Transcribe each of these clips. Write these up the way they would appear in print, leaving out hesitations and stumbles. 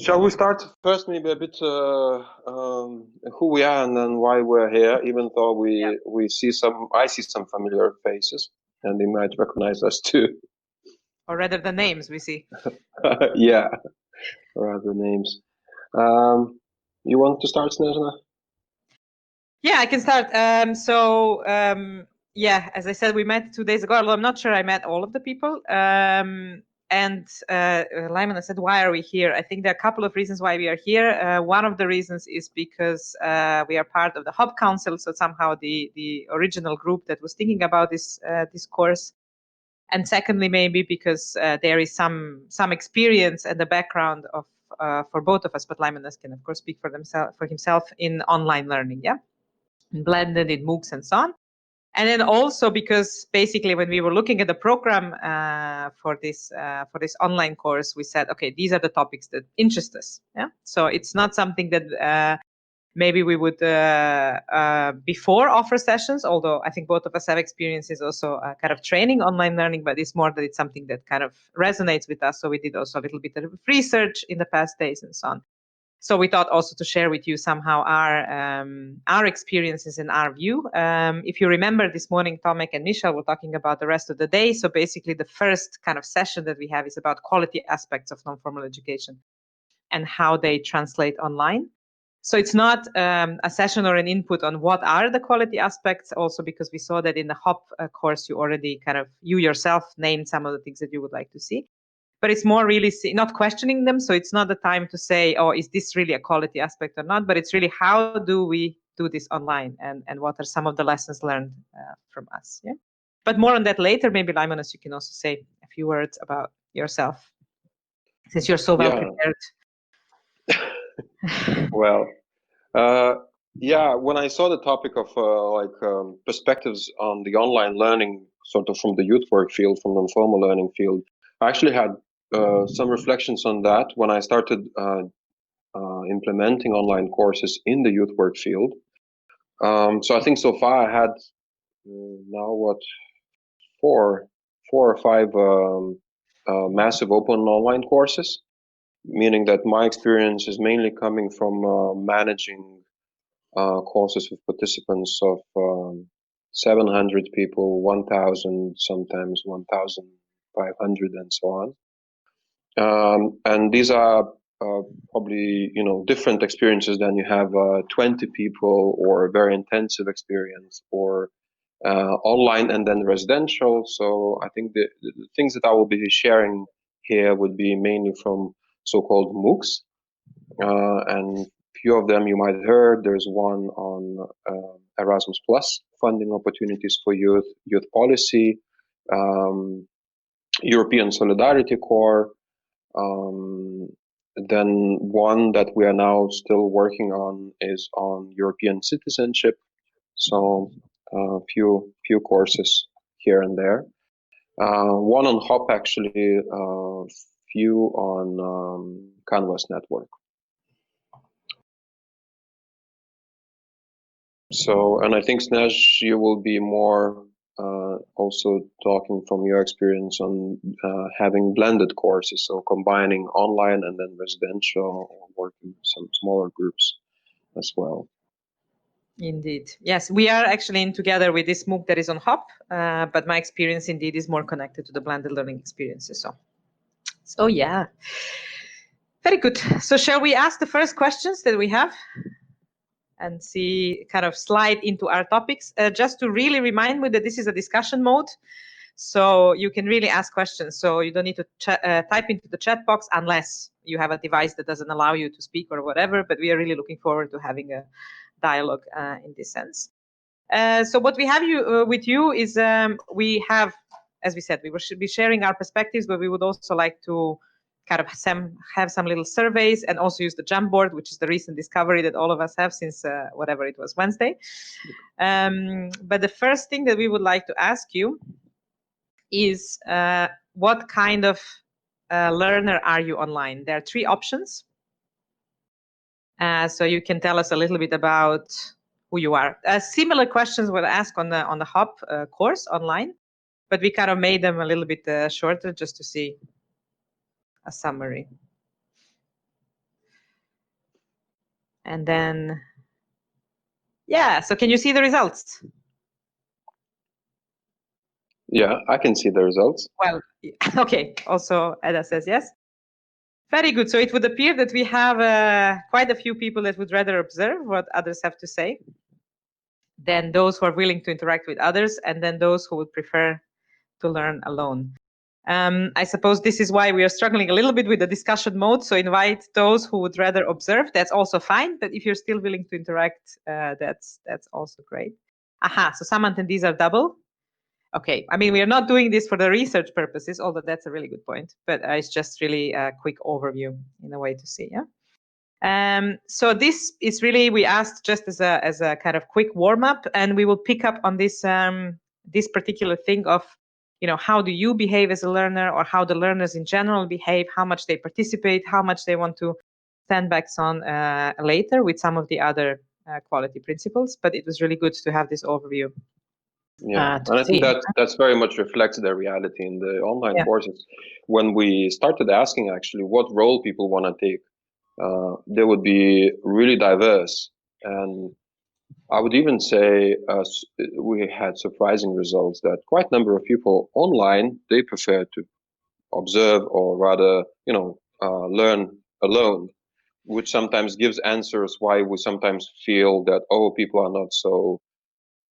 Shall we start first, maybe a bit who we are and then why we're here? Even though we see I see some familiar faces, and they might recognize us too. Or rather, the names we see. Yeah, rather names. You want to start, Snežana? Yeah, I can start. Yeah, as I said, we met 2 days ago. Although I'm not sure I met all of the people. And Laimonas said, why are we here? I think there are a couple of reasons why we are here. One of the reasons is because we are part of the Hub Council, so somehow the original group that was thinking about this course. And secondly, maybe because there is some experience and the background of for both of us, but Laimonas can of course speak for himself in online learning, yeah, blended in MOOCs and so on. And then also because basically when we were looking at the program for this online course, we said, okay, these are the topics that interest us. Yeah, so it's not something that maybe we would before offer sessions, although I think both of us have experiences also kind of training online learning, but it's more that it's something that kind of resonates with us. So we did also a little bit of research in the past days and so on. So we thought also to share with you somehow our experiences and our view. If you remember this morning, Tomek and Michal were talking about the rest of the day. So basically the first kind of session that we have is about quality aspects of non-formal education and how they translate online. So it's not a session or an input on what are the quality aspects, also because we saw that in the HOP course, you already you yourself named some of the things that you would like to see. But it's more really not questioning them. So it's not the time to say, oh, is this really a quality aspect or not? But it's really how do we do this online and what are some of the lessons learned from us? Yeah. But more on that later. Maybe Laimonas, you can also say a few words about yourself, since you're so well prepared. Well, yeah, when I saw the topic of perspectives on the online learning, sort of from the youth work field, from non-formal learning field, I actually had some reflections on that when I started implementing online courses in the youth work field. So I think so far I had now four or five massive open online courses, meaning that my experience is mainly coming from managing courses with participants of 700 people, 1,000, sometimes 1,500, and so on. And these are probably different experiences than you have 20 people or a very intensive experience or online and then residential. So I think the things that I will be sharing here would be mainly from so-called MOOCs, and few of them you might have heard. There's one on Erasmus Plus funding opportunities for youth policy, European Solidarity Corps. Then one that we are now still working on is on European citizenship. So few courses here and there. One on HOP, actually, few on Canvas network. So, and I think Snej, you will be more also talking from your experience on having blended courses, so combining online and then residential, or working with some smaller groups as well. Indeed. Yes, we are actually in together with this MOOC that is on HOP, but my experience indeed is more connected to the blended learning experiences. So yeah, very good. So shall we ask the first questions that we have and see, kind of slide into our topics? Just to really remind me that this is a discussion mode, so you can really ask questions. So you don't need to type into the chat box unless you have a device that doesn't allow you to speak or whatever, but we are really looking forward to having a dialogue in this sense. So what we have with you is we have, as we said, we should be sharing our perspectives, but we would also like to kind of have some little surveys and also use the Jamboard, which is the recent discovery that all of us have since whatever it was, Wednesday. But the first thing that we would like to ask you is what kind of learner are you online? There are 3 options. So you can tell us a little bit about who you are. Similar questions were asked on the HOP course online, but we kind of made them a little bit shorter just to see a summary. And then, yeah, so can you see the results? Yeah, I can see the results. Well, okay, also Ada says yes. Very good. So it would appear that we have quite a few people that would rather observe what others have to say than those who are willing to interact with others, and then those who would prefer to learn alone. I suppose this is why we are struggling a little bit with the discussion mode. So invite those who would rather observe. That's also fine. But if you're still willing to interact, that's also great. Aha. So some attendees are double. Okay. I mean, we are not doing this for the research purposes, although that's a really good point. But it's just really a quick overview in a way to see. Yeah. So this is really, we asked just as a kind of quick warm up, and we will pick up on this this particular thing of, how do you behave as a learner, or how the learners in general behave, how much they participate, how much they want to stand back on later with some of the other quality principles. But it was really good to have this overview. Yeah, and I think that's very much reflects the reality in the online courses. When we started asking actually what role people want to take, they would be really diverse. And I would even say we had surprising results that quite a number of people online, they prefer to observe or rather, learn alone, which sometimes gives answers why we sometimes feel that, people are not so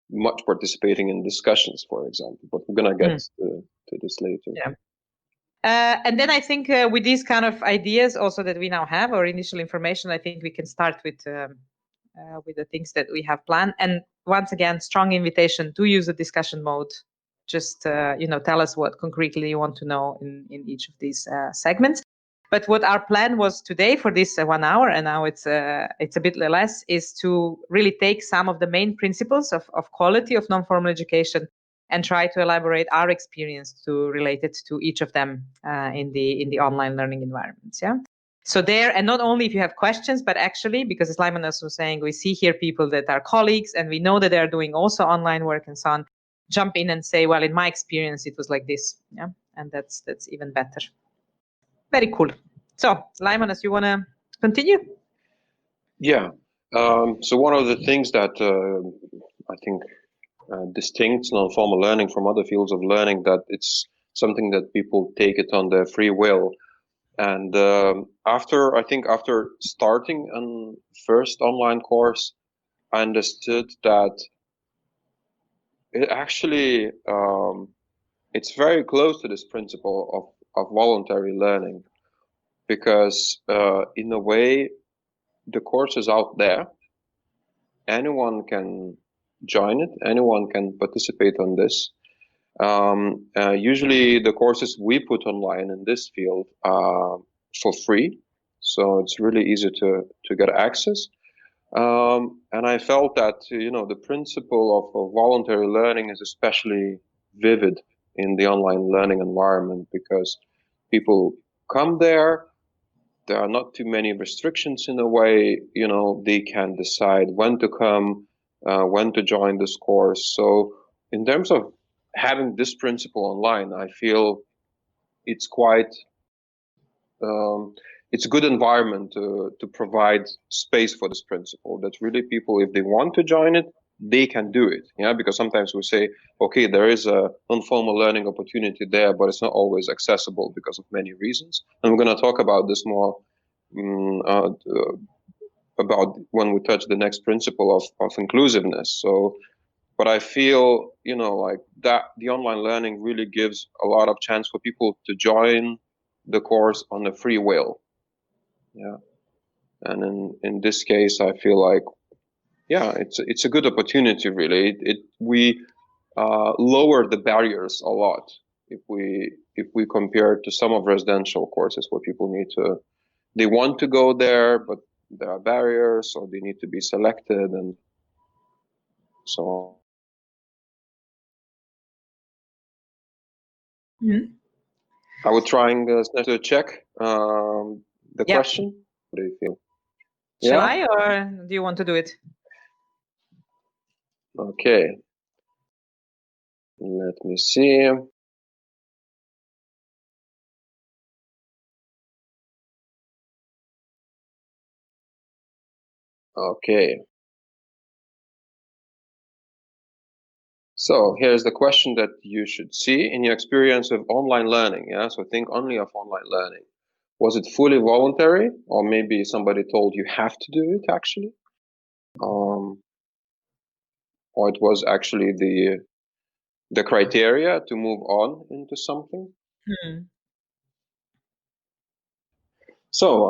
much participating in discussions, for example. But we're going to get to this later. Yeah. And then I think with these kind of ideas also that we now have, or initial information, I think we can start with the things that we have planned. And once again, strong invitation to use the discussion mode. Just tell us what concretely you want to know in each of these segments. But what our plan was today for this 1 hour, and now it's a bit less, is to really take some of the main principles of quality of non-formal education and try to elaborate our experience to relate it to each of them in the online learning environments. Yeah. So there, and not only if you have questions, but actually, because as Laimonas was saying, we see here people that are colleagues, and we know that they're doing also online work and so on. Jump in and say, well, in my experience, it was like this. Yeah, and that's even better. Very cool. So, Laimonas, you want to continue? Yeah. So one of the things that I think distincts non-formal learning from other fields of learning, that it's something that people take it on their free will. And after starting a first online course, I understood that it actually it's very close to this principle of voluntary learning, because in a way the course is out there, anyone can join it, anyone can participate on this. Usually the courses we put online in this field are for free, so it's really easy to get access. And I felt that the principle of voluntary learning is especially vivid in the online learning environment, because people come there. There are not too many restrictions in a way. They can decide when to come, when to join this course. So in terms of having this principle online, I feel it's quite it's a good environment to provide space for this principle, that really people, if they want to join it, they can do it. Yeah, because sometimes we say, okay, there is a non-formal learning opportunity there, but it's not always accessible because of many reasons. And we're going to talk about this more about when we touch the next principle of inclusiveness. So, but I feel, like that the online learning really gives a lot of chance for people to join the course on a free will. Yeah. And in this case, I feel like, it's a good opportunity, really. We lower the barriers a lot if we compare to some of residential courses where people they want to go there, but there are barriers, or they need to be selected and so on. Mm-hmm. I was trying to check the question. What do you feel? Shall I, or do you want to do it? Okay. Let me see. Okay. So here's the question that you should see in your experience of online learning. Yeah, so think only of online learning. Was it fully voluntary, or maybe somebody told you have to do it actually, or it was actually the criteria to move on into something? So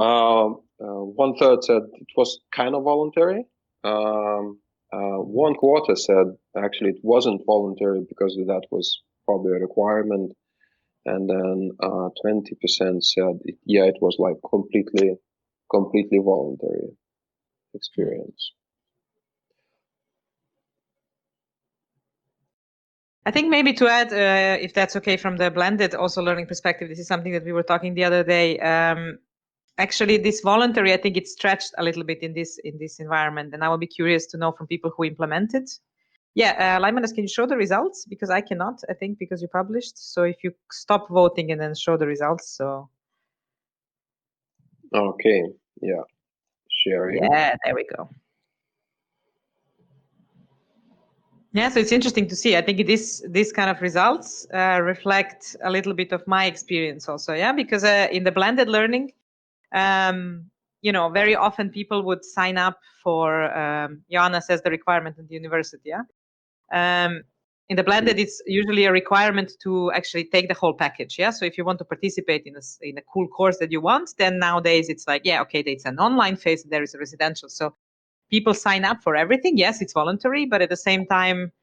1/3 said it was kind of voluntary. 1/4 said actually it wasn't voluntary because that was probably a requirement, and then 20% said yeah, it was like completely voluntary experience. I think maybe to add, if that's okay, from the blended also learning perspective, this is something that we were talking the other day. Actually, this voluntary, I think it's stretched a little bit in this environment, and I will be curious to know from people who implement it. Yeah, Laimonas, can you show the results? Because I cannot, I think, because you published. So if you stop voting and then show the results, so. Okay, yeah, sharing. Yeah, there we go. Yeah, so it's interesting to see. I think this kind of results reflect a little bit of my experience also. Yeah, because in the blended learning, very often people would sign up for Joanna says the requirement in the university. Yeah, in the blended, it's usually a requirement to actually take the whole package. Yeah, so if you want to participate in a cool course that you want, then nowadays it's like, yeah, okay, it's an online phase. There is a residential, so people sign up for everything. Yes, it's voluntary, but at the same time,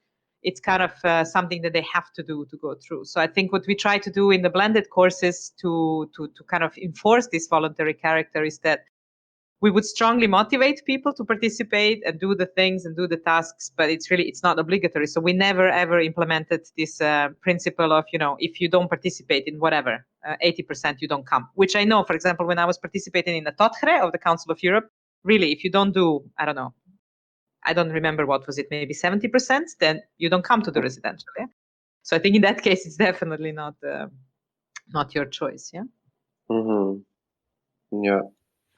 it's kind of something that they have to do to go through. So I think what we try to do in the blended courses to kind of enforce this voluntary character is that we would strongly motivate people to participate and do the things and do the tasks, but it's not obligatory. So we never ever implemented this principle of, if you don't participate in whatever, 80% you don't come, which I know, for example, when I was participating in the TOTHRE of the Council of Europe, really, if you don't do, I don't know, I don't remember what was it, maybe 70%, then you don't come to the residential. Yeah? So I think in that case, it's definitely not your choice. Yeah. Mm-hmm. Yeah.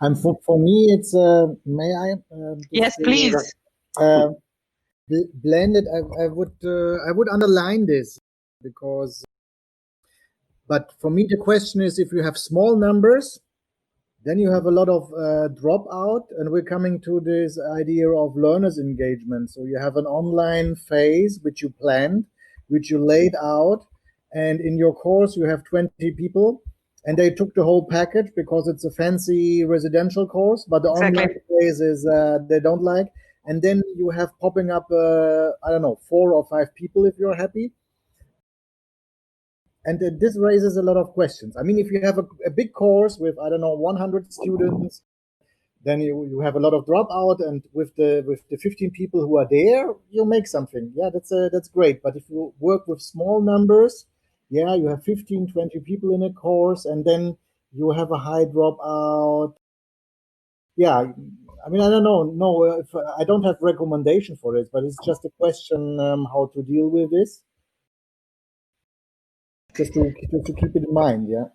And for me, it's may I? Yes, please. Blended. I would underline this because. But for me, the question is, if you have small numbers, then you have a lot of dropout, and we're coming to this idea of learners engagement. So you have an online phase which you planned, which you laid out, and in your course you have 20 people, and they took the whole package because it's a fancy residential course, but the online phase is they don't like. And then you have popping up, I don't know, 4 or 5 people if you're happy. And this raises a lot of questions. I mean, if you have a big course with, I don't know, 100 students, then you have a lot of dropout, and with the 15 people who are there, you make something. Yeah, that's great. But if you work with small numbers, yeah, you have 15, 20 people in a course, and then you have a high dropout. Yeah, I mean, I don't know. No, I don't have recommendation for it, but it's just a question how to deal with this. Just to keep it in mind, yeah.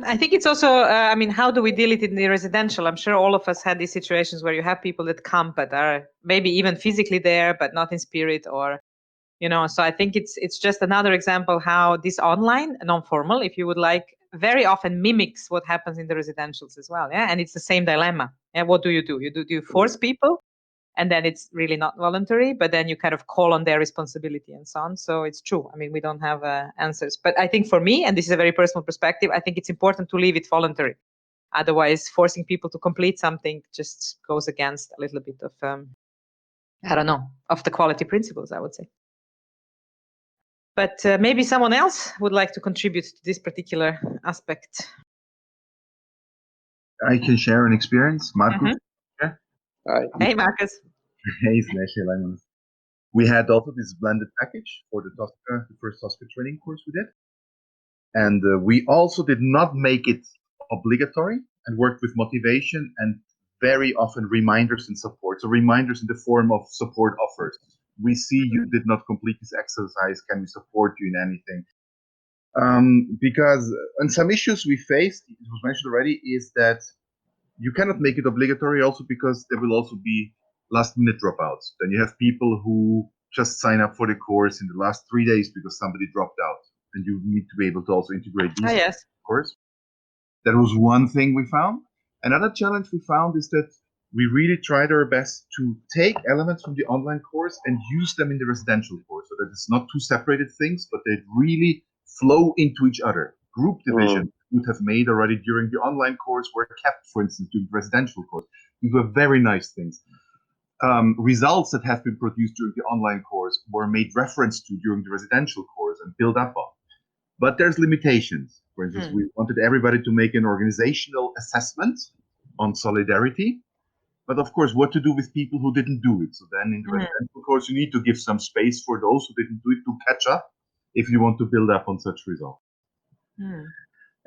I think it's also, how do we deal it in the residential? I'm sure all of us had these situations where you have people that come but are maybe even physically there but not in spirit, or so I think it's just another example how this online, non-formal, if you would like, very often mimics what happens in the residentials as well. Yeah, and it's the same dilemma. Yeah, what do? Do you force people? And then it's really not voluntary, but then you kind of call on their responsibility and so on. So it's true. I mean, we don't have answers. But I think for me, and this is a very personal perspective, I think it's important to leave it voluntary. Otherwise, forcing people to complete something just goes against a little bit of, of the quality principles, I would say. But maybe someone else would like to contribute to this particular aspect. I can share an experience. Marcus. Mm-hmm. Yeah. Hi. Hey, Marcus. Hey, Snežana, Laimonas. We had also this blended package for the first TOSCA training course we did. And we also did not make it obligatory and worked with motivation and very often reminders and support. So reminders in the form of support offers. We see you did not complete this exercise. Can we support you in anything? Because and some issues we faced, it was mentioned already, is that you cannot make it obligatory also because there will also be last-minute dropouts. Then you have people who just sign up for the course in the last 3 days because somebody dropped out, and you need to be able to also integrate these. Yes. Of course. That was one thing we found. Another challenge we found is that we really tried our best to take elements from the online course and use them in the residential course, so that it's not two separated things, but they really flow into each other. Group division would have made already during the online course were kept, for instance, during the residential course. These were very nice things. Results that have been produced during the online course were made reference to during the residential course and built up on. But there's limitations. For instance, we wanted everybody to make an organizational assessment on solidarity. But of course, what to do with people who didn't do it? So then in the residential course, you need to give some space for those who didn't do it to catch up if you want to build up on such results.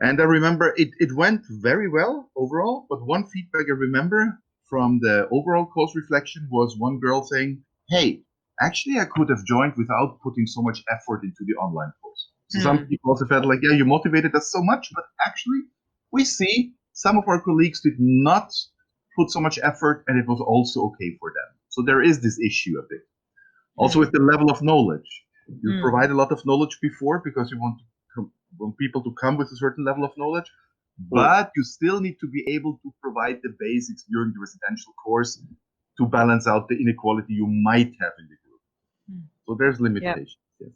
And I remember it went very well overall, but one feedback I remember from the overall course reflection was one girl saying, hey, actually I could have joined without putting so much effort into the online course. So some people also felt like, yeah, you motivated us so much, but actually we see some of our colleagues did not put so much effort, and it was also okay for them. So there is this issue a bit. Also with the level of knowledge. You provide a lot of knowledge before because you want people to come with a certain level of knowledge, but you still need to be able to provide the basics during the residential course to balance out the inequality you might have in the group. So there's limitations. Yes.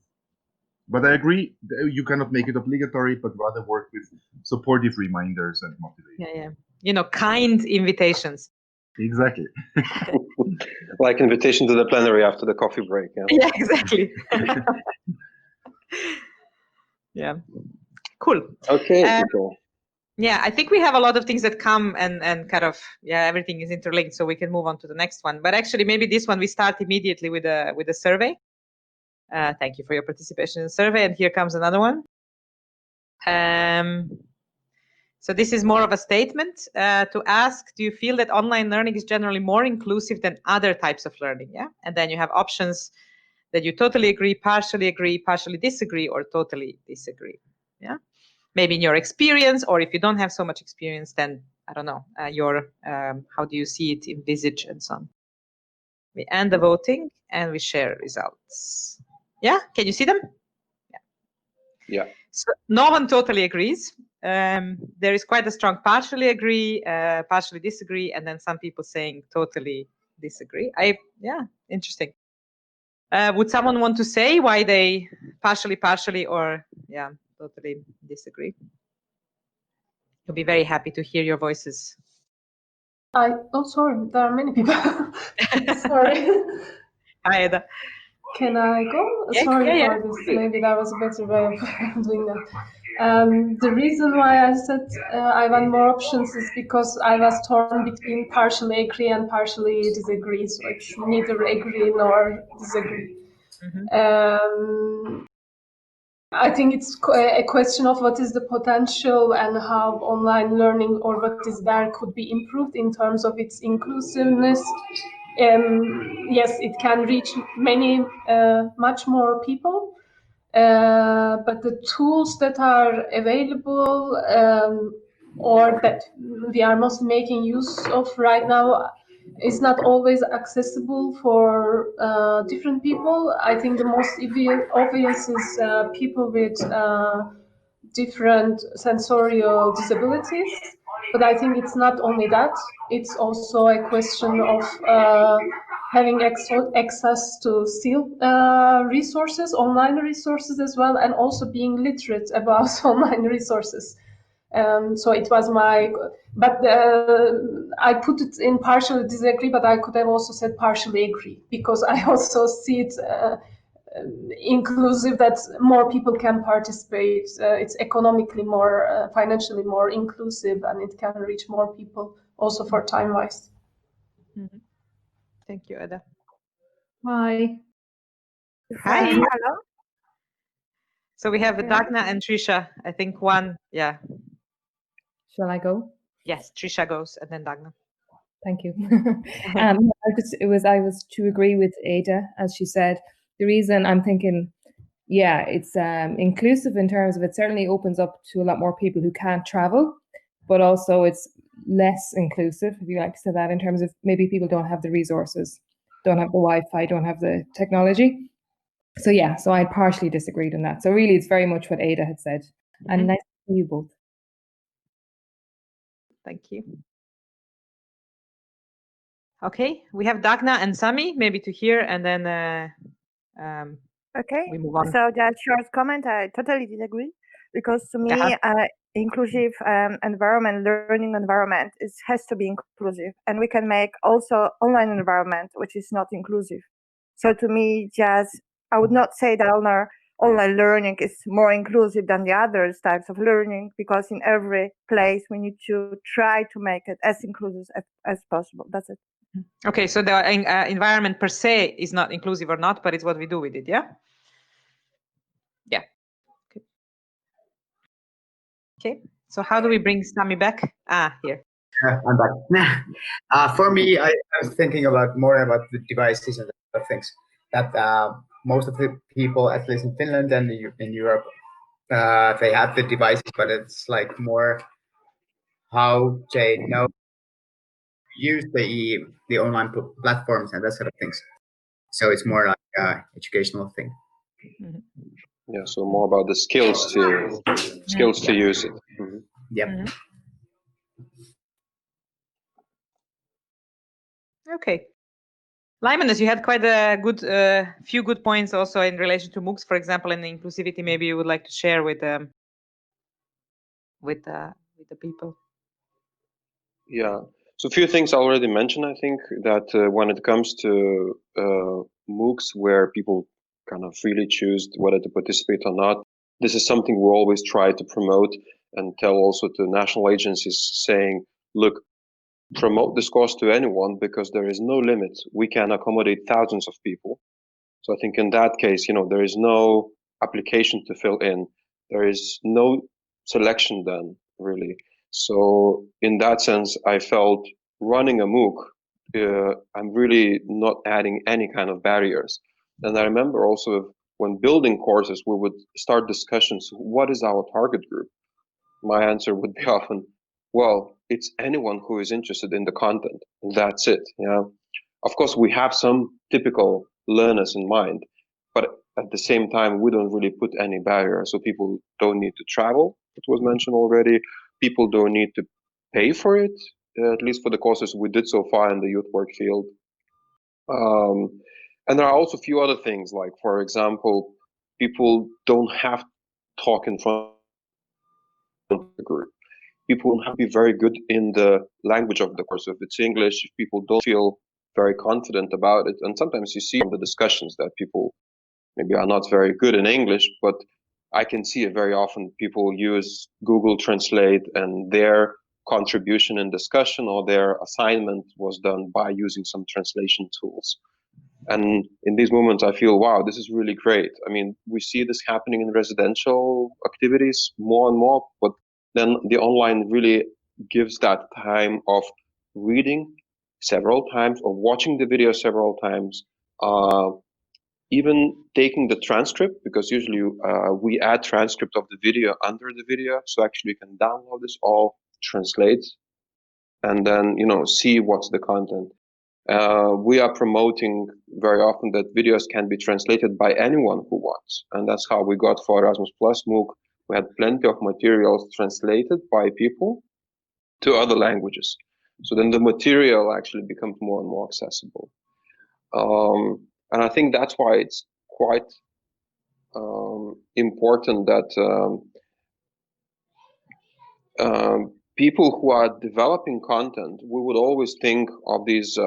But I agree, you cannot make it obligatory, but rather work with supportive reminders and motivation. Kind invitations. Exactly. Like invitation to the plenary after the coffee break. Yeah, exactly. Yeah. Cool. Okay, cool. Yeah, I think we have a lot of things that come and kind of, everything is interlinked, so we can move on to the next one. But actually, maybe this one we start immediately with a survey. Thank you for your participation in the survey. And here comes another one. So this is more of a statement to ask, do you feel that online learning is generally more inclusive than other types of learning? Yeah. And then you have options that you totally agree, partially disagree, or totally disagree. Yeah. Maybe in your experience, or if you don't have so much experience, then I don't know, how do you see it, envisage, and so on. We end the voting and we share results. Yeah, can you see them? Yeah. So no one totally agrees. There is quite a strong partially agree, partially disagree, and then some people saying totally disagree. Interesting. Would someone want to say why they partially, or totally disagree? I'll be very happy to hear your voices. Sorry, there are many people. Sorry. Hi, Eda. Can I go? Yeah, Sorry for this. Maybe that was a better way of doing that. The reason why I said I want more options is because I was torn between partially agree and partially disagree. So it's neither agree nor disagree. I think it's a question of what is the potential and how online learning or what is there could be improved in terms of its inclusiveness. Yes, it can reach much more people, but the tools that are available or that we are mostly making use of right now is not always accessible for different people. I think the most obvious is people with different sensorial disabilities. But I think it's not only that, it's also a question of having access to still resources, online resources as well, and also being literate about online resources. So it was but I put it in partially disagree, but I could have also said partially agree, because I also see it inclusive, that more people can participate. It's economically more, financially more inclusive, and it can reach more people also for time-wise. Thank you, Eda. Hi. Hi. Hello. So we have Dagna and Trisha. I think one, Shall I go? Yes, Trisha goes, and then Dagna. Thank you. I was to agree with Ada, as she said. The reason I'm thinking, it's inclusive in terms of it certainly opens up to a lot more people who can't travel, but also it's less inclusive, if you like to say that, in terms of maybe people don't have the resources, don't have the Wi-Fi, don't have the technology. So yeah, so I partially disagreed on that. So really, it's very much what Ada had said. And nice to see you both. Thank you. Okay, we have Dagna and Sami maybe to hear, and then okay, we move on. So just short comment, I totally disagree, because to me, inclusive environment, learning environment has to be inclusive, and we can make also online environment which is not inclusive. So to me, I would not say that online learning is more inclusive than the other types of learning, because in every place we need to try to make it as inclusive as possible. That's it. Okay, so the environment per se is not inclusive or not, but it's what we do with it, yeah? Yeah. Okay, so how do we bring Sami back? Here. I'm back. For me, I was thinking more about the devices and other things. That most of the people, at least in Finland and in Europe, they have the devices, but it's like more how they know use the online platforms and that sort of things. So it's more like an educational thing. Yeah, so more about the skills to use it. Yep. Okay. Laimonas, you had quite a good few good points also in relation to MOOCs, for example, and inclusivity. Maybe you would like to share with the people. Yeah, so a few things I already mentioned. I think that when it comes to MOOCs where people kind of freely choose whether to participate or not, this is something we always try to promote and tell also to national agencies, saying, look, promote this course to anyone because there is no limit. We can accommodate thousands of people. So I think in that case, there is no application to fill in. There is no selection done, really. So in that sense, I felt running a MOOC, I'm really not adding any kind of barriers. And I remember also when building courses, we would start discussions. What is our target group? My answer would be often, well, it's anyone who is interested in the content. That's it. Yeah. Of course, we have some typical learners in mind, but at the same time, we don't really put any barriers. So people don't need to travel. It was mentioned already. People don't need to pay for it, at least for the courses we did so far in the youth work field. And there are also a few other things, like, for example, people don't have to talk in front of the group. People don't have to be very good in the language of the course. If it's English, if people don't feel very confident about it, and sometimes you see from the discussions that people maybe are not very good in English, but I can see it very often. People use Google Translate, and their contribution in discussion or their assignment was done by using some translation tools. And in these moments, I feel, wow, this is really great. I mean, we see this happening in residential activities more and more, but then the online really gives that time of reading several times or watching the video several times, even taking the transcript, because usually we add transcript of the video under the video. So actually you can download this all, translate, and then, see what's the content. We are promoting very often that videos can be translated by anyone who wants. And that's how we got for Erasmus Plus MOOC. We had plenty of materials translated by people to other languages. So then the material actually becomes more and more accessible. And I think that's why it's quite important that people who are developing content, we would always think of these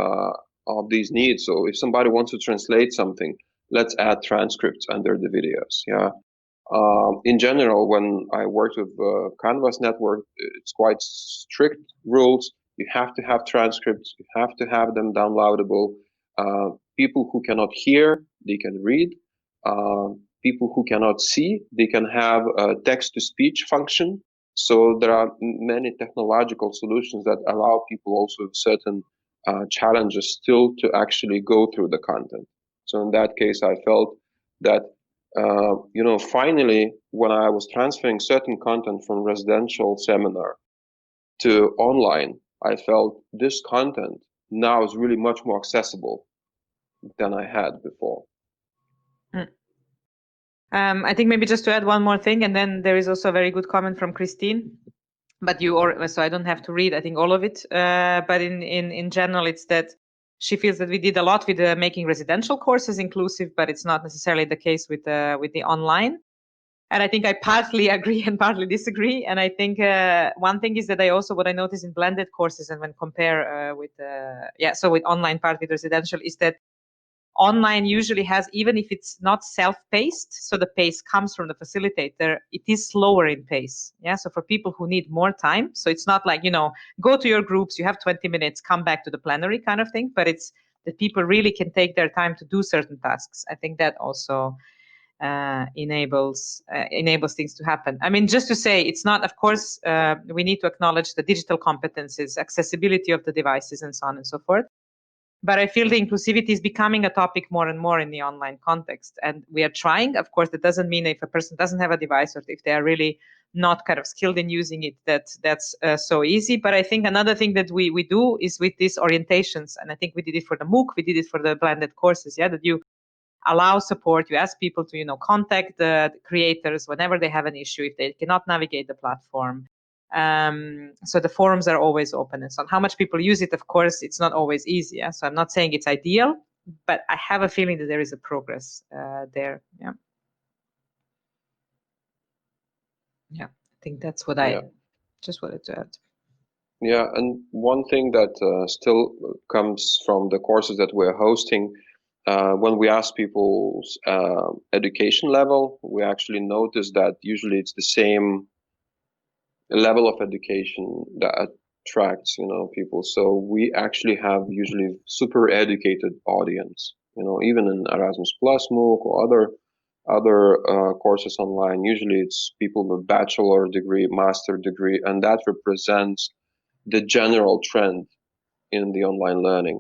needs. So if somebody wants to translate something, let's add transcripts under the videos. Yeah. In general, when I worked with Canvas Network, it's quite strict rules. You have to have transcripts. You have to have them downloadable. People who cannot hear, they can read. People who cannot see, they can have a text-to-speech function. So there are many technological solutions that allow people also with certain challenges still to actually go through the content. So in that case, I felt that finally, when I was transferring certain content from residential seminar to online, I felt this content now is really much more accessible than I had before. I think maybe just to add one more thing, and then there is also a very good comment from Christine, but so I don't have to read, I think, all of it. But in general, it's that she feels that we did a lot with making residential courses inclusive, but it's not necessarily the case with the online. And I think I partly agree and partly disagree. And I think one thing is that what I notice in blended courses and when compare with online part with residential is that online usually has, even if it's not self-paced, so the pace comes from the facilitator, it is slower in pace. Yeah. So for people who need more time, so it's not like, go to your groups, you have 20 minutes, come back to the plenary kind of thing, but it's that people really can take their time to do certain tasks. I think that also enables things to happen. I mean, just to say, it's not, of course, we need to acknowledge the digital competences, accessibility of the devices, and so on and so forth. But I feel the inclusivity is becoming a topic more and more in the online context. And we are trying. Of course, that doesn't mean if a person doesn't have a device or if they are really not kind of skilled in using it, that's so easy. But I think another thing that we do is with these orientations, and I think we did it for the MOOC, we did it for the blended courses, that you allow support, you ask people to, contact the creators whenever they have an issue, if they cannot navigate the platform. So the forums are always open, and so how much people use it, of course, it's not always easy. Yeah? So I'm not saying it's ideal, but I have a feeling that there is a progress there. Yeah. Yeah, I think that's what I just wanted to add. Yeah, and one thing that still comes from the courses that we're hosting, when we ask people's education level, we actually notice that usually it's the same level of education that attracts people. So we actually have usually super educated audience, even in Erasmus Plus MOOC or other courses online. Usually it's people with bachelor degree, master degree, and that represents the general trend in the online learning.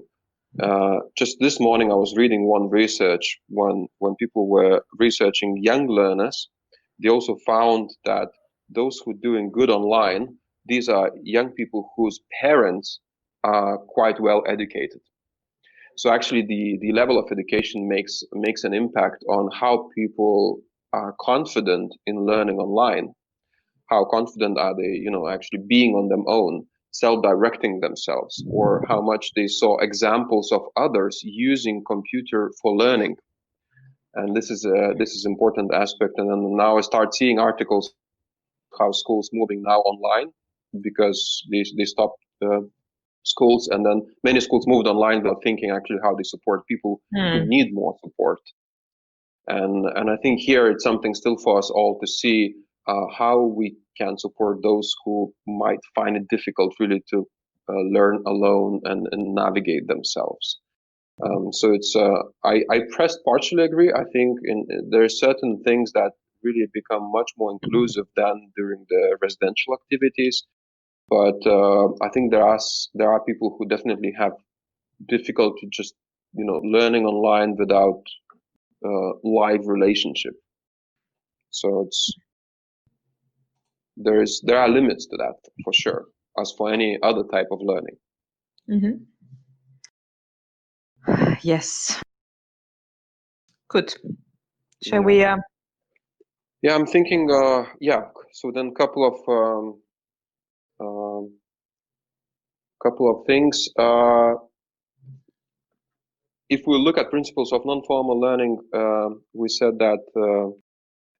Just this morning I was reading one research when people were researching young learners. They also found that those who are doing good online, these are young people whose parents are quite well educated. So actually the level of education makes an impact on how people are confident in learning online. How confident are they, actually being on their own, self-directing themselves, or how much they saw examples of others using computer for learning. And this is important aspect. And then now I start seeing articles how schools moving now online because they stopped schools, and then many schools moved online without thinking actually how they support people who need more support. And I think here it's something still for us all to see how we can support those who might find it difficult really to learn alone and navigate themselves. So it's I partially agree. I think there are certain things that really become much more inclusive than during the residential activities. But I think there are people who definitely have difficulty just learning online without live relationship. So there are limits to that for sure, as for any other type of learning. Mm-hmm. Yes. Good. Shall we? Yeah, I'm thinking. So then, couple of things. If we look at principles of non-formal learning, we said that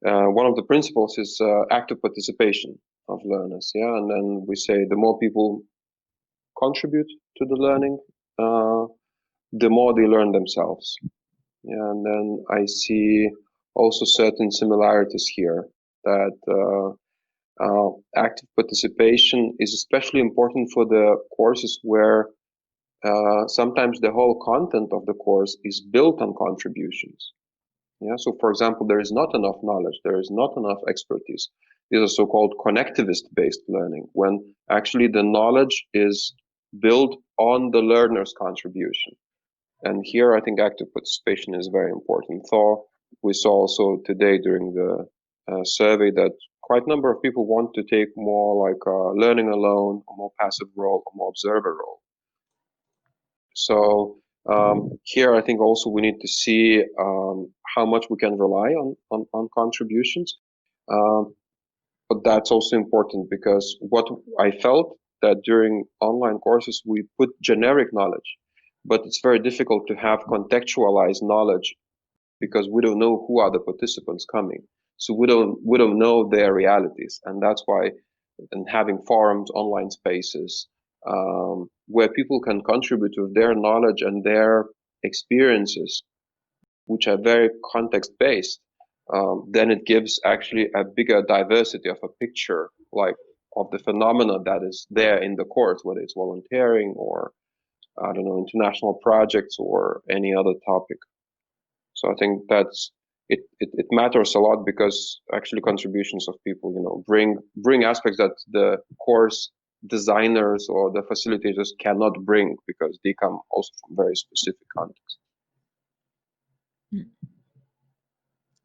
one of the principles is active participation of learners. Yeah, and then we say the more people contribute to the learning, the more they learn themselves. Yeah, and then I see also certain similarities here that active participation is especially important for the courses where sometimes the whole content of the course is built on contributions. Yeah, so for example, there is not enough knowledge, there is not enough expertise. These are so-called connectivist-based learning, when actually the knowledge is built on the learner's contribution. And here I think active participation is very important. We saw also today during the survey that quite a number of people want to take more like a learning alone, a more passive role, a more observer role. So here, I think also we need to see how much we can rely on contributions. But that's also important because what I felt that during online courses, we put generic knowledge, but it's very difficult to have contextualized knowledge because we don't know who are the participants coming. So we don't know their realities. And that's why having forums, online spaces, where people can contribute with their knowledge and their experiences, which are very context-based, then it gives actually a bigger diversity of a picture, like of the phenomena that is there in the course, whether it's volunteering or, I don't know, international projects or any other topic. So I think that's it matters a lot because actually contributions of people, you know, bring aspects that the course designers or the facilitators cannot bring because they come also from very specific contexts.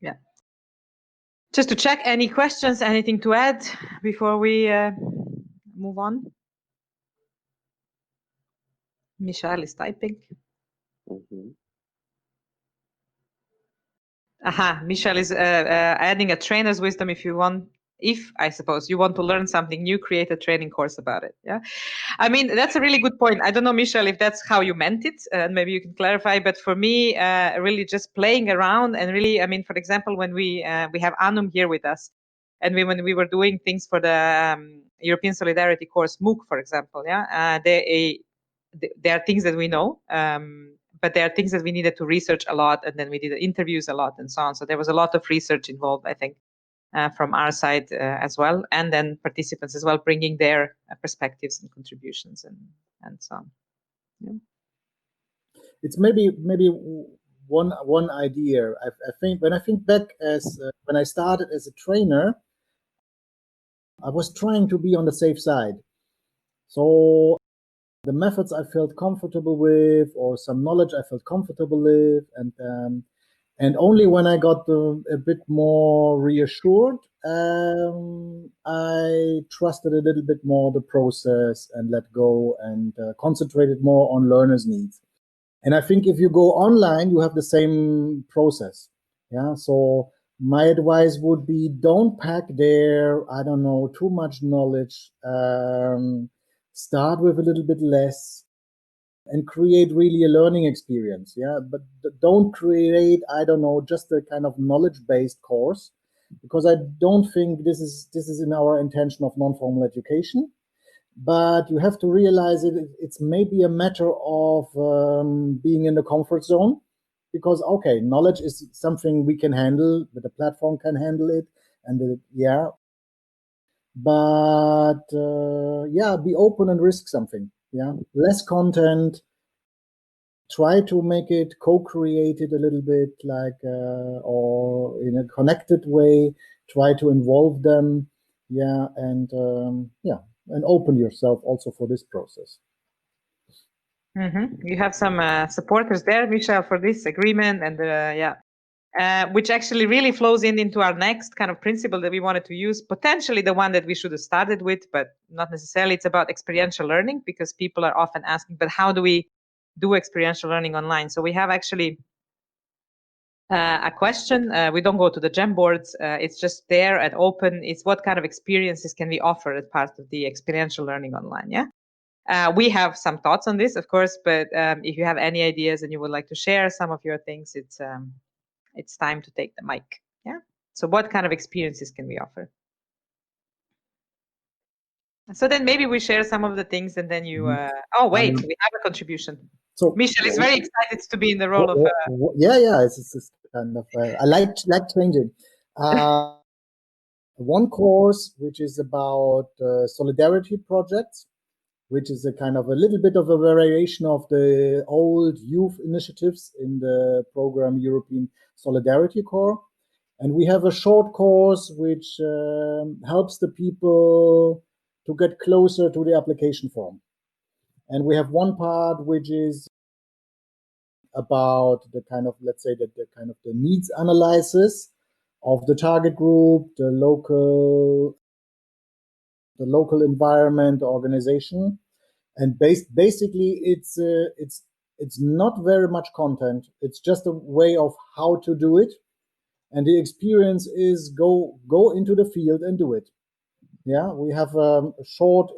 Yeah. Just to check, any questions, anything to add before we move on? Michelle is typing. Aha, Michelle is adding a trainer's wisdom. If I suppose you want to learn something new, create a training course about it. Yeah, I mean, that's a really good point. I don't know, Michelle, if that's how you meant it, and maybe you can clarify. But for me, really just playing around and really, I mean, for example, when we have Anum here with us, and when we were doing things for the European Solidarity course, MOOC, for example, yeah, there are things that we know, but there are things that we needed to research a lot, and then we did interviews a lot and so on. So there was a lot of research involved, I think, from our side as well, and then participants as well, bringing their perspectives and contributions and so on. Yeah. It's maybe one idea. I think when I think back as when I started as a trainer, I was trying to be on the safe side. So the methods I felt comfortable with, or some knowledge I felt comfortable with, and only when I got a bit more reassured, I trusted a little bit more the process and let go and concentrated more on learners' needs. And I think if you go online, you have the same process. Yeah. So my advice would be, don't pack there, I don't know, too much knowledge. Start with a little bit less and create really a learning experience. Yeah. But don't create, I don't know, just a kind of knowledge-based course, because I don't think this is in our intention of non-formal education. But you have to realize it's maybe a matter of being in the comfort zone, because okay, knowledge is something we can handle, but the platform can handle it, and yeah. But yeah, be open and risk something. Yeah, less content. Try to make it co-created a little bit, like or in a connected way. Try to involve them. Yeah, and yeah. And open yourself also for this process. You have some supporters there, Michelle, for this agreement, and yeah, which actually really flows into our next kind of principle that we wanted to use, potentially the one that we should have started with, but not necessarily. It's about experiential learning, because people are often asking, but how do we do experiential learning online? So we have actually a question. We don't go to the Jamboards. It's just there and open. It's what kind of experiences can we offer as part of the experiential learning online? Yeah. We have some thoughts on this, of course, but if you have any ideas and you would like to share some of your things, it's time to take the mic. Yeah. So what kind of experiences can we offer? So then maybe we share some of the things, and then you. Oh wait, we have a contribution. So Michelle is very excited to be in the role of. Yeah, it's kind of. I like changing. One course which is about solidarity projects, which is a kind of a little bit of a variation of the old youth initiatives in the program European Solidarity Corps. And we have a short course which helps the people to get closer to the application form. And we have one part which is about the kind of, let's say, the kind of the needs analysis of the target group, the local environment, organization, and basically it's not very much content. It's just a way of how to do it, and the experience is go into the field and do it. Yeah, we have short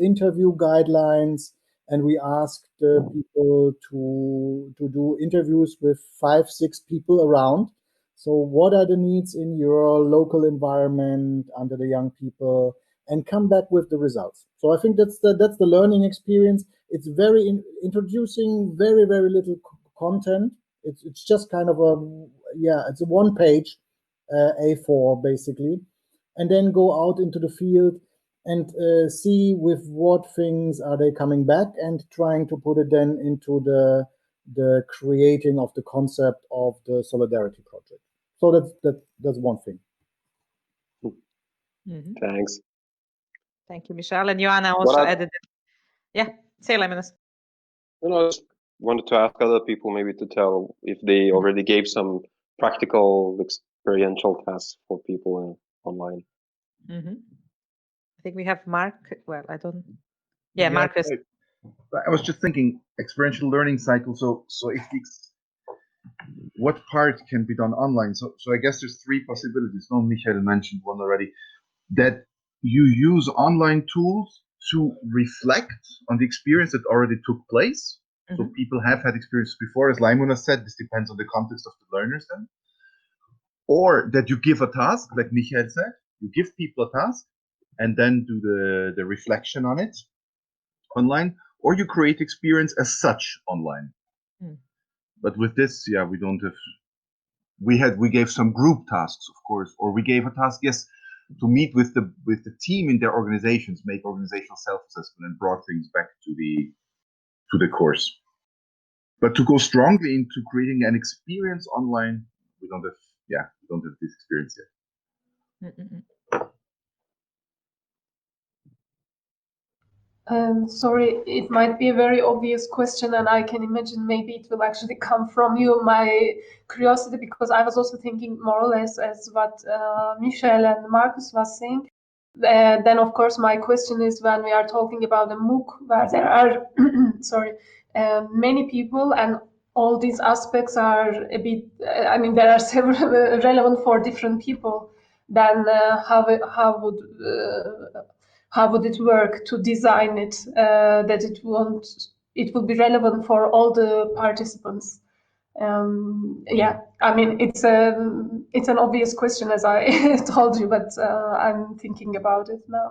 interview guidelines, and we ask the people to do interviews with 5-6 people around. So what are the needs in your local environment under the young people, and come back with the results. So I think that's the learning experience. It's very introducing very little content. It's just kind of it's a 1-page A4 basically, and then go out into the field and see with what things are they coming back, and trying to put it then into the creating of the concept of the solidarity project. So that's one thing. Mm-hmm. Thanks. Thank you, Michelle. And Joanna also added it. Yeah, say Laimonas. I just wanted to ask other people maybe to tell if they already gave some practical experiential tasks for people online. Mm-hmm. I think we have Mark. Well, I don't. Yeah, Marcus. I was just thinking experiential learning cycle. So if what part can be done online? So I guess there's 3 possibilities. No, Michael mentioned one already. That you use online tools to reflect on the experience that already took place. So people have had experiences before, as Laimonas said. This depends on the context of the learners then. Or that you give a task, like Michael said. You give people a task and then do the reflection on it online, or you create experience as such online. But with this, we don't have. We gave some group tasks, of course, or we gave a task, yes, to meet with the team in their organizations, make organizational self-assessment, and brought things back to the course. But to go strongly into creating an experience online, we don't have this experience yet. Sorry, it might be a very obvious question, and I can imagine maybe it will actually come from you, my curiosity, because I was also thinking more or less as what Michelle and Marcus was saying. Then, of course, my question is, when we are talking about a MOOC where there are many people, and all these aspects are a bit, there are several relevant for different people, then how would it work to design it that it will be relevant for all the participants? It's an obvious question, as I told you, but I'm thinking about it now.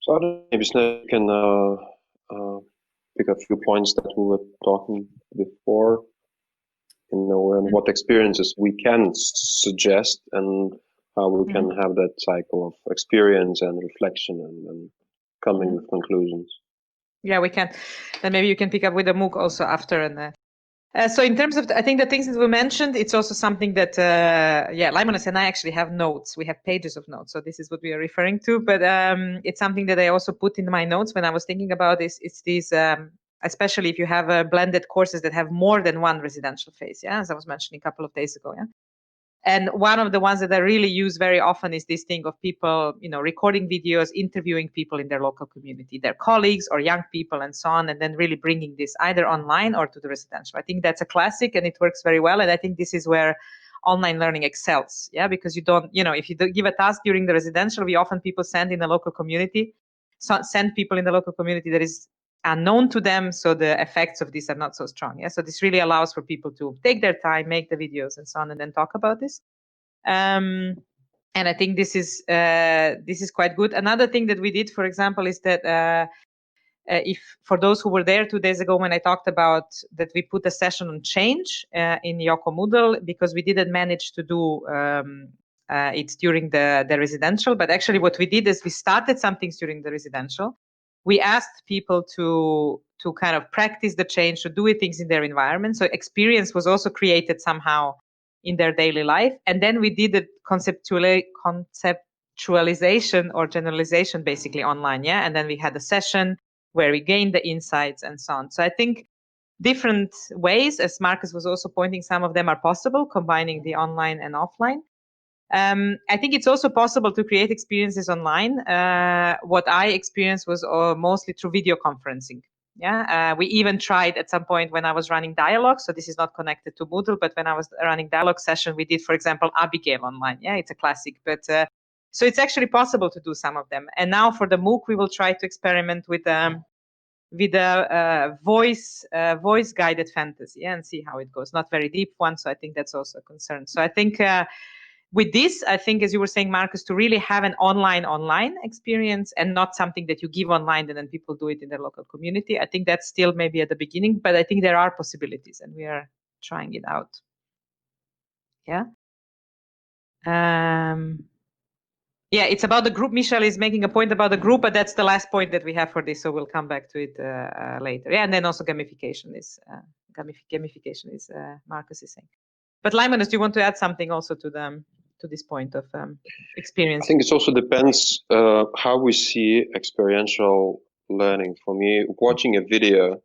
So I don't know, maybe Snežana can pick a few points that we were talking before, and what experiences we can suggest, and how we can have that cycle of experience and reflection and coming with conclusions. Yeah, we can. And maybe you can pick up with the MOOC also after. And so in terms of, I think the things that we mentioned, it's also something that, Laimonas and I actually have notes. We have pages of notes. So this is what we are referring to. But it's something that I also put in my notes when I was thinking about this. It's these, especially if you have blended courses that have more than one residential phase, as I was mentioning a couple of days ago. And one of the ones that I really use very often is this thing of people, recording videos, interviewing people in their local community, their colleagues or young people and so on, and then really bringing this either online or to the residential. I think that's a classic and it works very well. And I think this is where online learning excels, because you don't, if you give a task during the residential, we often people send in the local community, send people in the local community that is unknown to them, so the effects of this are not so strong. So this really allows for people to take their time, make the videos and so on, and then talk about this. And I think this is quite good. Another thing that we did, for example, is that if for those who were there 2 days ago when I talked about that, we put a session on change in Yoko Moodle, because we didn't manage to do it during the residential. But actually what we did is we started some things during the residential. We asked people to kind of practice the change, to do things in their environment. So experience was also created somehow in their daily life. And then we did the conceptualization or generalization basically online. And then we had a session where we gained the insights and so on. So I think different ways, as Marcus was also pointing, some of them are possible, combining the online and offline. I think it's also possible to create experiences online. What I experienced was mostly through video conferencing. Yeah, we even tried at some point when I was running dialogue. So this is not connected to Moodle, but when I was running dialogue session, we did, for example, Abigail online. Yeah, it's a classic, but so it's actually possible to do some of them. And now for the MOOC, we will try to experiment with a voice guided fantasy, and see how it goes. Not very deep one, so I think that's also a concern. So I think with this, I think, as you were saying, Marcus, to really have an online experience and not something that you give online and then people do it in their local community. I think that's still maybe at the beginning, but I think there are possibilities and we are trying it out. Yeah. Yeah, it's about the group. Michelle is making a point about the group, but that's the last point that we have for this, so we'll come back to it later. Yeah, and then also gamification is Marcus is saying. But Laimonas, do you want to add something also to this point of experience? I think it also depends how we see experiential learning. For me, watching a video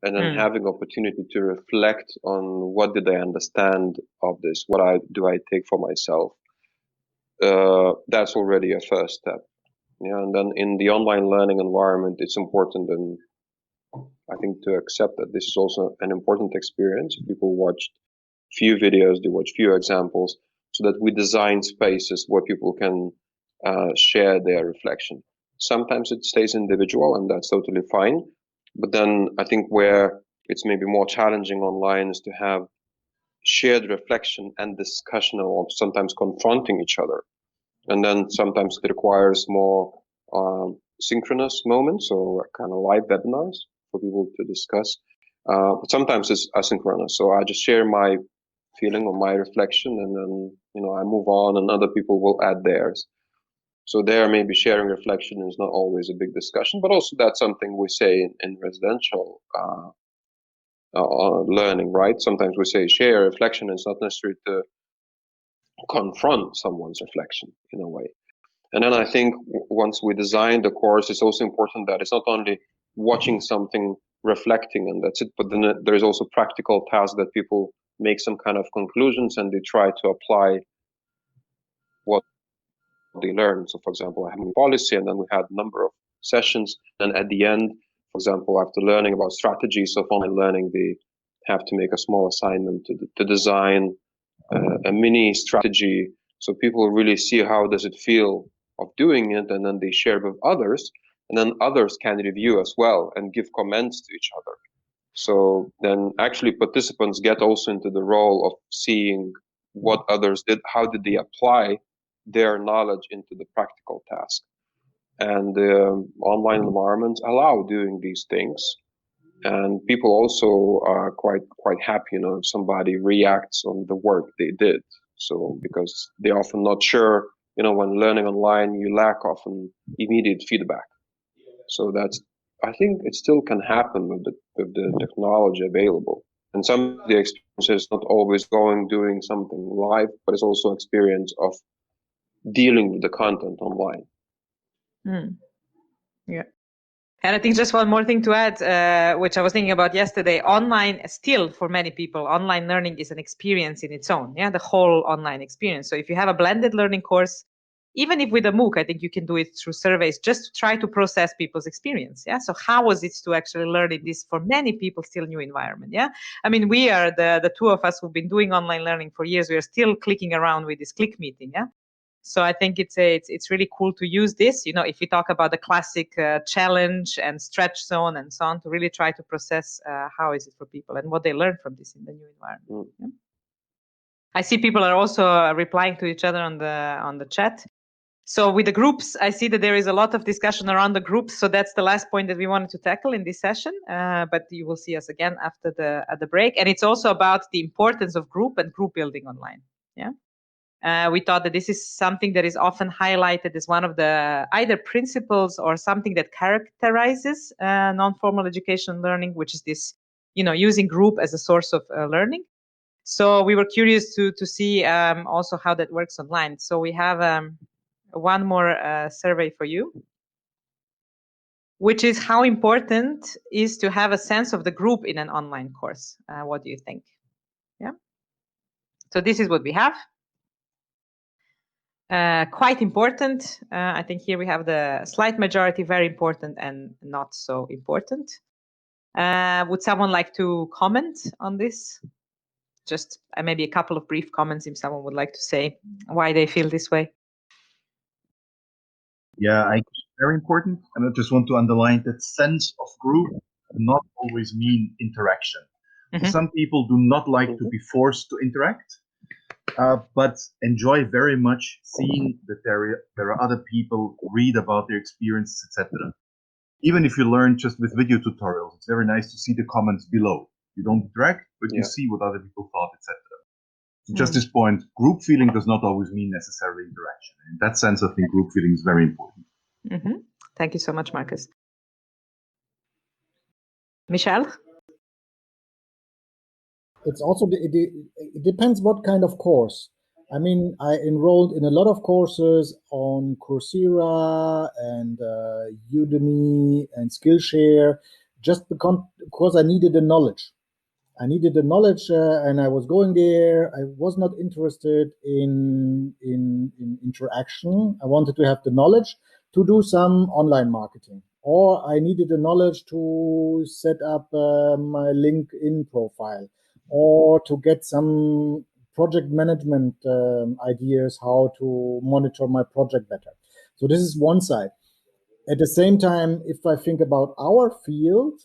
and then having opportunity to reflect on what did I understand of this, what do I take for myself. That's already a first step. Yeah, and then in the online learning environment, it's important, and I think, to accept that this is also an important experience. People watched few videos, they watch few examples, so that we design spaces where people can share their reflection. Sometimes it stays individual, and that's totally fine. But then I think where it's maybe more challenging online is to have shared reflection and discussion, or sometimes confronting each other. And then sometimes it requires more synchronous moments, or kind of live webinars for people to discuss. But sometimes it's asynchronous. So I just share my feeling or my reflection, and then I move on, and other people will add theirs. So there, maybe sharing reflection is not always a big discussion, but also that's something we say in residential learning, right? Sometimes we say share reflection. It's not necessary to confront someone's reflection in a way. And then I think once we design the course, it's also important that it's not only watching something, reflecting, and that's it, but then there's also practical tasks that people make some kind of conclusions and they try to apply what they learn. So, for example, I have a policy, and then we had a number of sessions. And at the end, for example, after learning about strategies of online learning, they have to make a small assignment to design a mini strategy, so people really see how does it feel of doing it, and then they share with others, and then others can review as well and give comments to each other. So then actually participants get also into the role of seeing what others did, how did they apply their knowledge into the practical task. And online environments allow doing these things. And people also are quite happy, if somebody reacts on the work they did. So because they're often not sure, when learning online, you lack often immediate feedback. So I think it still can happen with the technology available. And some of the experiences not always doing something live, but it's also experience of dealing with the content online. Yeah. And I think just one more thing to add, which I was thinking about yesterday, online still for many people, online learning is an experience in its own. Yeah, the whole online experience. So if you have a blended learning course, even if with a MOOC, I think you can do it through surveys, just to try to process people's experience. Yeah. So how was it to actually learn in this, for many people, still new environment? Yeah. I mean, we are the two of us who've been doing online learning for years. We are still clicking around with this click meeting. Yeah. So I think it's really cool to use this, if we talk about the classic challenge and stretch zone and so on, to really try to process how is it for people and what they learn from this in the new environment. Yeah? I see people are also replying to each other on the chat. So with the groups, I see that there is a lot of discussion around the groups. So that's the last point that we wanted to tackle in this session. But you will see us again after the break. And it's also about the importance of group and group building online. Yeah. We thought that this is something that is often highlighted as one of the either principles or something that characterizes non-formal education learning, which is this, using group as a source of learning. So we were curious to see also how that works online. So we have one more survey for you. which is how important is to have a sense of the group in an online course. What do you think? Yeah. So this is what we have. Quite important. I think here we have the slight majority, very important and not so important. Would someone like to comment on this? Just maybe a couple of brief comments if someone would like to say why they feel this way. Yeah, very important. And I just want to underline that sense of group not always mean interaction. So some people do not like to be forced to interact, but enjoy very much seeing that there are other people, read about their experiences, etc. Even if you learn just with video tutorials, it's very nice to see the comments below. You don't interact, but you see what other people thought, etc. So just this point, group feeling does not always mean necessarily interaction. In that sense, I think group feeling is very important. Thank you so much, Marcus. Michelle? It's also, it depends what kind of course. I mean, I enrolled in a lot of courses on Coursera and Udemy and Skillshare just because I needed the knowledge. I needed the knowledge and I was going there. I was not interested in interaction. I wanted to have the knowledge to do some online marketing. Or I needed the knowledge to set up my LinkedIn profile or to get some project management ideas, how to monitor my project better. So this is one side. At the same time, if I think about our field,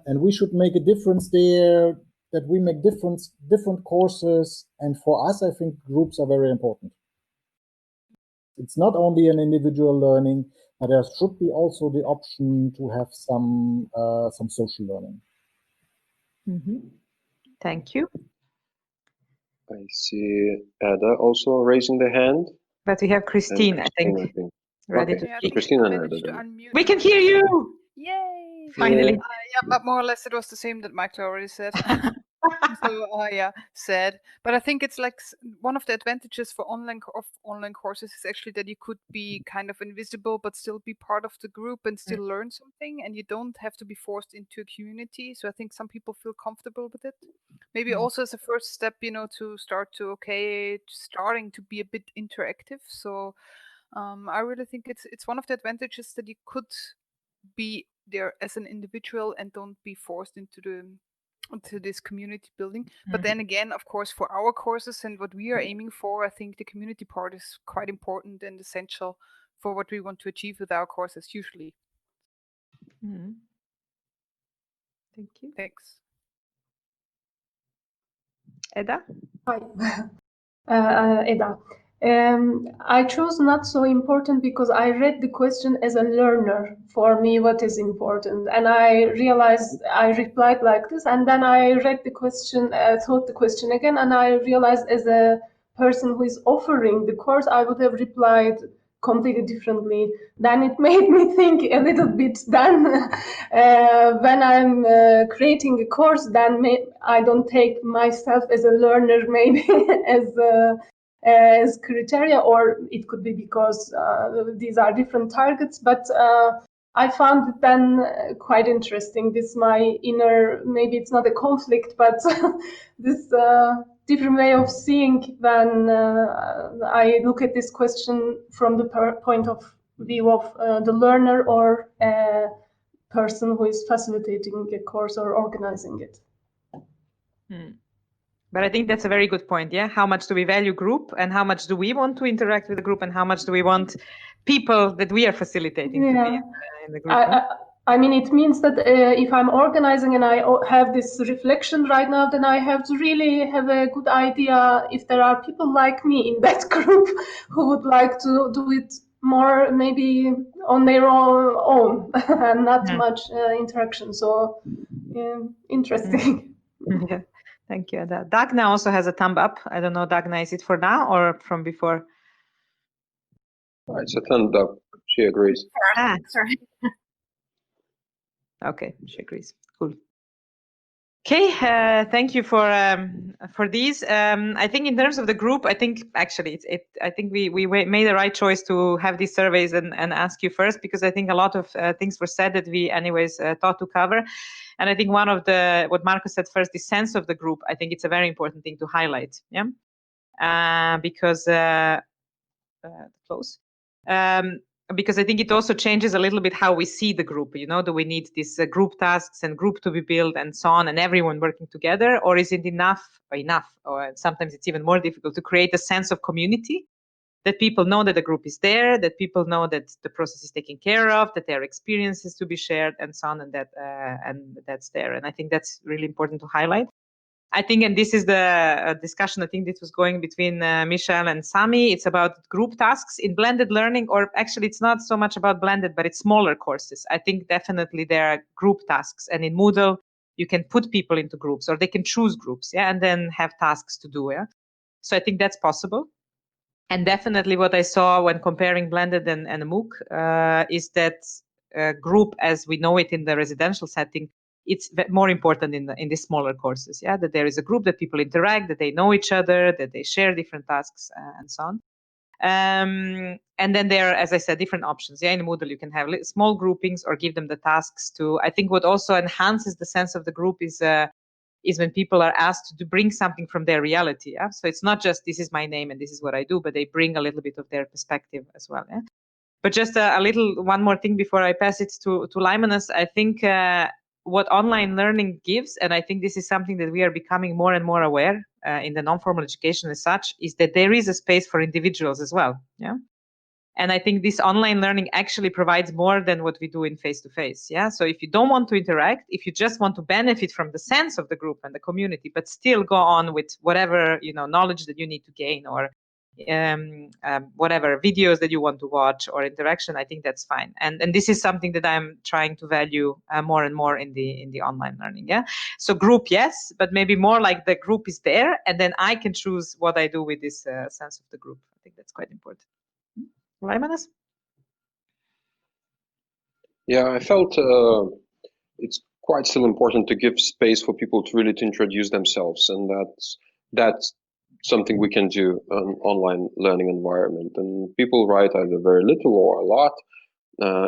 and we should make a difference there, that we make different courses. And for us, I think groups are very important. It's not only an individual learning, but there should be also the option to have some social learning. Thank you. I see Ada also raising the hand. But we have Christine, I think. Ready to speak. Christine and Ada. We can hear you! Yay! Finally. Yeah, but more or less it was the same that Michael already said. So yeah, sad. But I think it's like one of the advantages for online courses is actually that you could be kind of invisible, but still be part of the group and still learn something, and you don't have to be forced into a community. So I think some people feel comfortable with it. Maybe also as a first step, to start to starting to be a bit interactive. So I really think it's one of the advantages that you could be there as an individual and don't be forced into this community building. But then again, of course, for our courses and what we are aiming for, I think the community part is quite important and essential for what we want to achieve with our courses usually. Thank you. Thanks. Eda? Hi. Eda. I chose not so important because I read the question as a learner. For me, what is important? And I realized I replied like this, and then I read the question, thought the question again, and I realized as a person who is offering the course, I would have replied completely differently. Then it made me think a little bit. Then when I'm creating a course, then I don't take myself as a learner, maybe as criteria, or it could be because these are different targets. But I found it then quite interesting. This my inner, maybe it's not a conflict, but this different way of seeing when I look at this question from the point of view of the learner or a person who is facilitating a course or organizing it. But I think that's a very good point. Yeah, how much do we value group, and how much do we want to interact with the group, and how much do we want people that we are facilitating to be in the group? I mean, it means that if I'm organizing and I have this reflection right now, then I have to really have a good idea if there are people like me in that group who would like to do it more, maybe on their own and not much interaction. So interesting. Yeah. Thank you. Dagna also has a thumb up. I don't know, Dagna, is it for now or from before? It's a thumb up. She agrees. Sorry. Okay, she agrees. Cool. Okay, thank you for these. I think in terms of the group, I think actually I think we made the right choice to have these surveys and ask you first, because I think a lot of things were said that we anyways thought to cover. And I think one of what Marcus said first, the sense of the group, I think it's a very important thing to highlight. Yeah, because close. Because I think it also changes a little bit how we see the group. Do we need these group tasks and group to be built and so on, and everyone working together, or is it enough, or sometimes it's even more difficult to create a sense of community, that people know that the group is there, that people know that the process is taken care of, that there are experiences to be shared and so on, and that's there. And I think that's really important to highlight. I think, and this is the discussion, I think this was going between Michelle and Sami, it's about group tasks in blended learning, or actually it's not so much about blended, but it's smaller courses. I think definitely there are group tasks, and in Moodle, you can put people into groups, or they can choose groups, yeah, and then have tasks to do, yeah. So I think that's possible. And definitely what I saw when comparing blended and MOOC is that group, as we know it in the residential setting, it's more important in the smaller courses, yeah, that there is a group, that people interact, that they know each other, that they share different tasks and so on. And then there are, as I said, different options. Yeah, in Moodle you can have small groupings or give them the tasks to. I think what also enhances the sense of the group is when people are asked to bring something from their reality. Yeah? So it's not just this is my name and this is what I do, but they bring a little bit of their perspective as well. Yeah? But just a little one more thing before I pass it to Laimonas. I think what online learning gives, and I think this is something that we are becoming more and more aware in the non-formal education as such, is that there is a space for individuals as well. Yeah. And I think this online learning actually provides more than what we do in face-to-face. Yeah. So if you don't want to interact, if you just want to benefit from the sense of the group and the community, but still go on with whatever knowledge that you need to gain, or whatever videos that you want to watch or interaction, I think that's fine. And this is something that I'm trying to value more and more in the online learning. Yeah. So group, yes, but maybe more like the group is there, and then I can choose what I do with this sense of the group. I think that's quite important. Laimonas? Yeah, I felt it's quite still important to give space for people to really introduce themselves, and that's something we can do in an online learning environment. And people write either very little or a lot.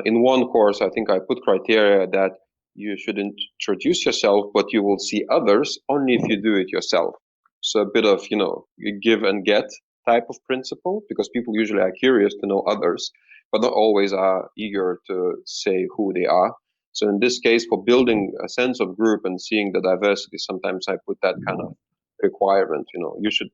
In one course, I think I put criteria that you should introduce yourself, but you will see others only if you do it yourself. So a bit of, you give and get type of principle, because people usually are curious to know others, but not always are eager to say who they are. So in this case, for building a sense of group and seeing the diversity, sometimes I put that kind of requirement, you should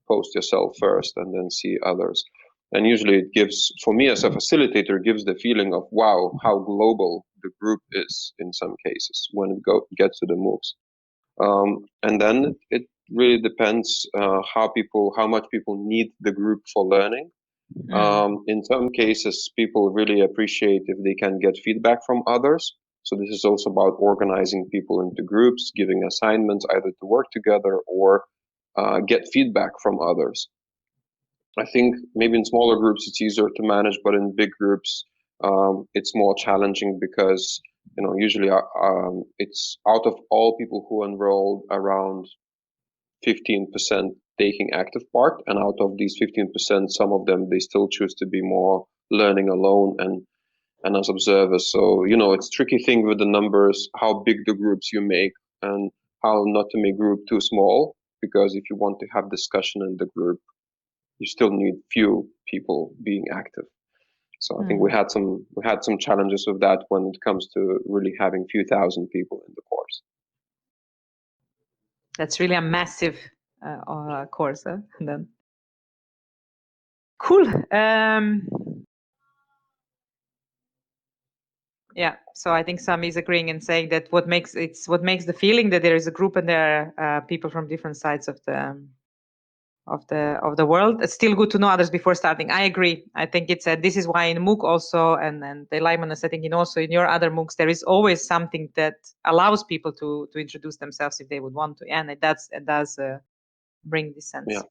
post yourself first and then see others. And usually it gives, for me as a facilitator, gives the feeling of, wow, how global the group is in some cases when it gets to the MOOCs. And then it really depends how much people need the group for learning. In some cases, people really appreciate if they can get feedback from others. So this is also about organizing people into groups, giving assignments either to work together or get feedback from others. I think maybe in smaller groups it's easier to manage, but in big groups it's more challenging because usually it's out of all people who enrolled, around 15% taking active part, and out of these 15%, some of them they still choose to be more learning alone and as observers. So it's a tricky thing with the numbers, how big the groups you make and how not to make group too small, because if you want to have discussion in the group, you still need few people being active. So I think we had some challenges with that when it comes to really having few thousand people in the course. That's really a massive course, huh? And then cool. Yeah, so I think Sami is agreeing and saying that what makes the feeling that there is a group and there are people from different sides of the world. It's still good to know others before starting. I agree. I think it's this is why in MOOC also, and the Laimonas, I think also in your other MOOCs, there is always something that allows people to introduce themselves if they would want to, and it does bring this sense. Yeah.